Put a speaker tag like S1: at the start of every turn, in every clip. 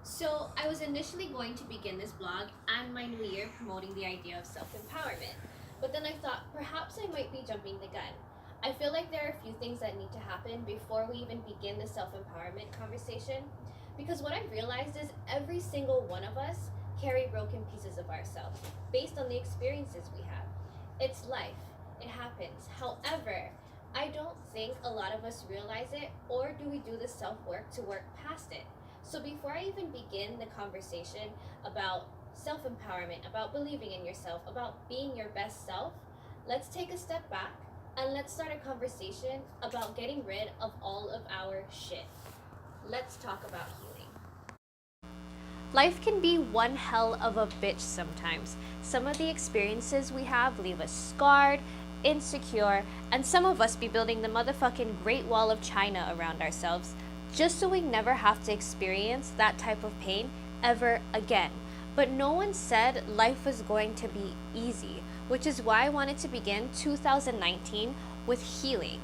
S1: So, I was initially going to begin this blog and my new year promoting the idea of self empowerment, but then I thought perhaps I might be jumping the gun. I feel like there are a few things that need to happen before we even begin the self empowerment conversation, because what I've realized is every single one of us carry broken pieces of ourselves based on the experiences we have. It's life, it happens. However, I don't think a lot of us realize it, or do we do the self work to work past it? So before I even begin the conversation about self empowerment, about believing in yourself, about being your best self, let's take a step back and let's start a conversation about getting rid of all of our shit. Let's talk about healing. Life can be one hell of a bitch sometimes. Some of the experiences we have leave us scarred, insecure, and some of us be building the motherfucking Great Wall of China around ourselves just so we never have to experience that type of pain ever again. But no one said life was going to be easy, which is why I wanted to begin 2019 with healing.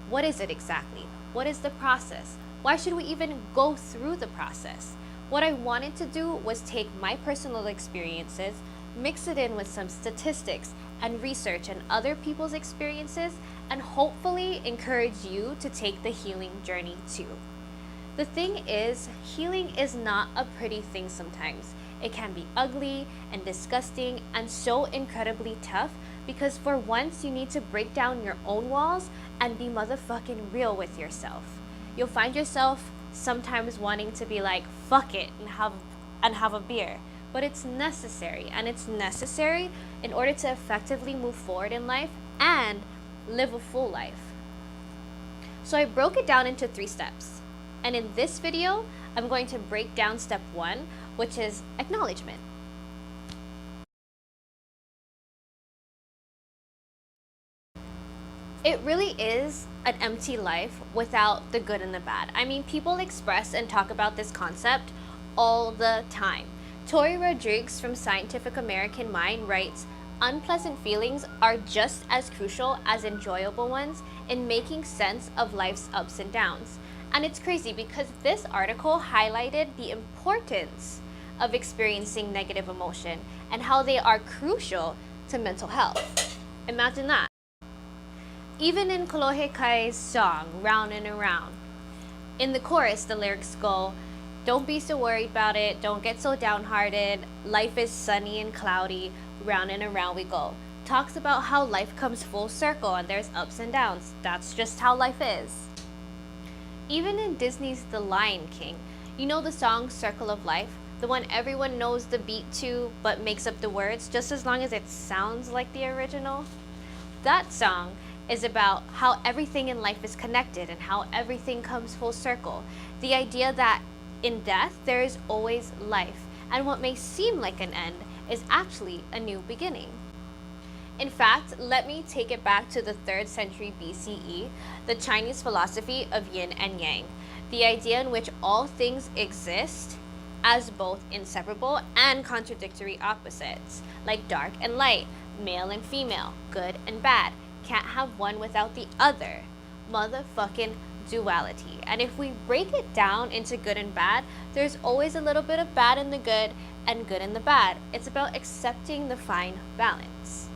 S1: What is it exactly? What is the process? Why should we even go through the process? What I wanted to do was take my personal experiences, mix it in with some statistics and research and other people's experiences, and hopefully encourage you to take the healing journey too. The thing is, healing is not a pretty thing sometimes. It can be ugly and disgusting and so incredibly tough because for once you need to break down your own walls and be motherfucking real with yourself. You'll find yourself sometimes wanting to be like, fuck it, and have a beer. But it's necessary, and it's necessary in order to effectively move forward in life and live a full life. So I broke it down into 3 steps. And in this video, I'm going to break down step 1, which is acknowledgement. It really is an empty life without the good and the bad. I mean, people express and talk about this concept all the time. Tori Rodriguez from Scientific American Mind writes, unpleasant feelings are just as crucial as enjoyable ones in making sense of life's ups and downs. And it's crazy because this article highlighted the importance of experiencing negative emotion and how they are crucial to mental health. Imagine that. Even in Kolohe Kai's song, Round and Around, in the chorus, the lyrics go, don't be so worried about it, don't get so downhearted, life is sunny and cloudy, round and around we go. Talks about how life comes full circle and there's ups and downs. That's just how life is. Even in Disney's The Lion King, you know the song Circle of Life? The one everyone knows the beat to but makes up the words just as long as it sounds like the original? That song is about how everything in life is connected and how everything comes full circle. The idea that in death there is always life, and what may seem like an end is actually a new beginning. In fact, let me take it back to the 3rd century BCE, the Chinese philosophy of yin and yang, the idea in which all things exist as both inseparable and contradictory opposites, like dark and light, male and female, good and bad. Can't have one without the other. Motherfucking duality. And if we break it down into good and bad, there's always a little bit of bad in the good and good in the bad. It's about accepting the fine balance.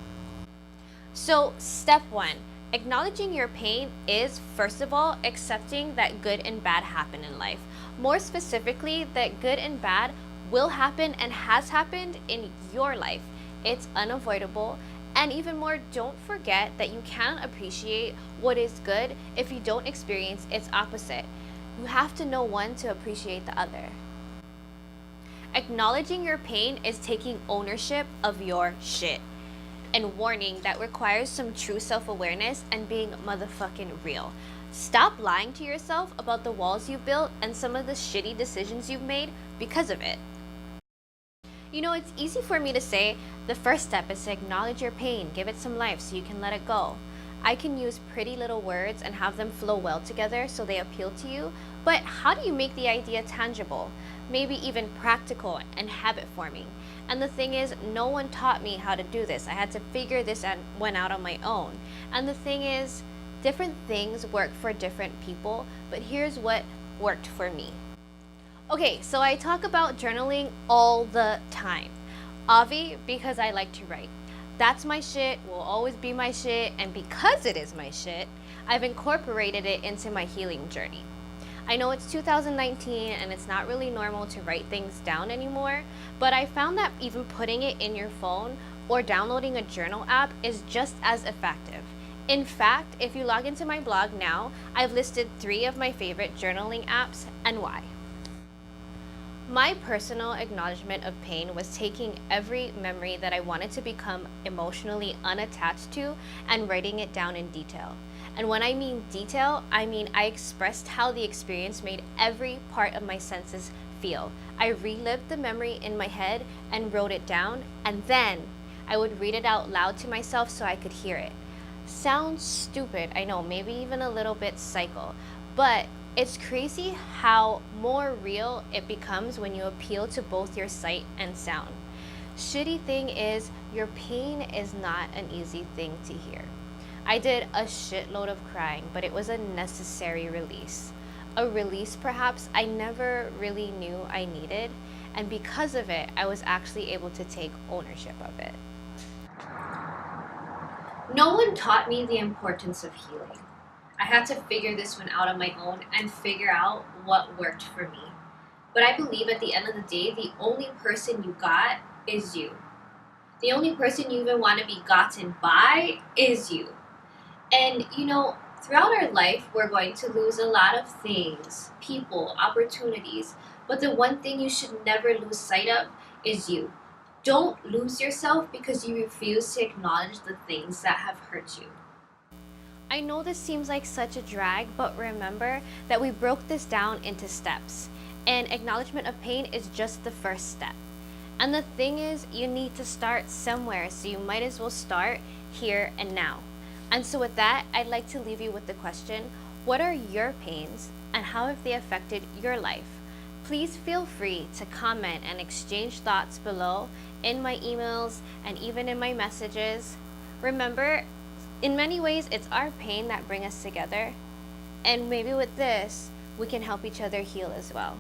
S1: So, step 1, acknowledging your pain is, first of all, accepting that good and bad happen in life. More specifically, that good and bad will happen and has happened in your life. It's unavoidable. And even more, don't forget that you can't appreciate what is good if you don't experience its opposite. You have to know one to appreciate the other. Acknowledging your pain is taking ownership of your shit. And warning, that requires some true self-awareness and being motherfucking real. Stop lying to yourself about the walls you've built and some of the shitty decisions you've made because of it. You know, it's easy for me to say, the first step is to acknowledge your pain, give it some life so you can let it go. I can use pretty little words and have them flow well together so they appeal to you, but how do you make the idea tangible? Maybe even practical and habit forming. And the thing is, no one taught me how to do this. I had to figure this one out on my own. And the thing is, different things work for different people, but here's what worked for me. Okay, so I talk about journaling all the time. Avi, because I like to write. That's my shit, will always be my shit, and because it is my shit, I've incorporated it into my healing journey. I know it's 2019 and it's not really normal to write things down anymore, but I found that even putting it in your phone or downloading a journal app is just as effective. In fact, if you log into my blog now, I've listed 3 of my favorite journaling apps and why. My personal acknowledgement of pain was taking every memory that I wanted to become emotionally unattached to and writing it down in detail. And when I mean detail, I mean I expressed how the experience made every part of my senses feel. I relived the memory in my head and wrote it down, and then I would read it out loud to myself so I could hear it. Sounds stupid, I know, maybe even a little bit psycho, but it's crazy how more real it becomes when you appeal to both your sight and sound. Shitty thing is, your pain is not an easy thing to hear. I did a shitload of crying, but it was a necessary release. A release perhaps I never really knew I needed, and because of it, I was actually able to take ownership of it. No one taught me the importance of healing. I had to figure this one out on my own and figure out what worked for me. But I believe at the end of the day, the only person you got is you. The only person you even want to be gotten by is you. And throughout our life, we're going to lose a lot of things, people, opportunities. But the one thing you should never lose sight of is you. Don't lose yourself because you refuse to acknowledge the things that have hurt you. I know this seems like such a drag, but remember that we broke this down into steps, and acknowledgement of pain is just the first step. And the thing is, you need to start somewhere, so you might as well start here and now. And so with that, I'd like to leave you with the question, what are your pains and how have they affected your life? Please feel free to comment and exchange thoughts below in my emails and even in my messages. Remember, in many ways, it's our pain that brings us together, and maybe with this, we can help each other heal as well.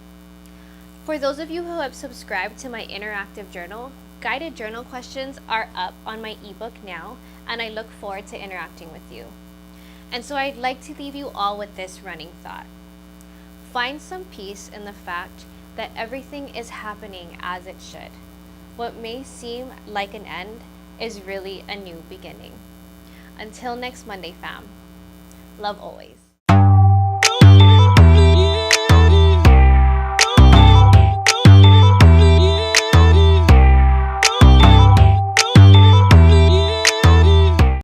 S1: For those of you who have subscribed to my interactive journal, guided journal questions are up on my ebook now, and I look forward to interacting with you. And so I'd like to leave you all with this running thought. Find some peace in the fact that everything is happening as it should. What may seem like an end is really a new beginning. Until next Monday, fam. Love always.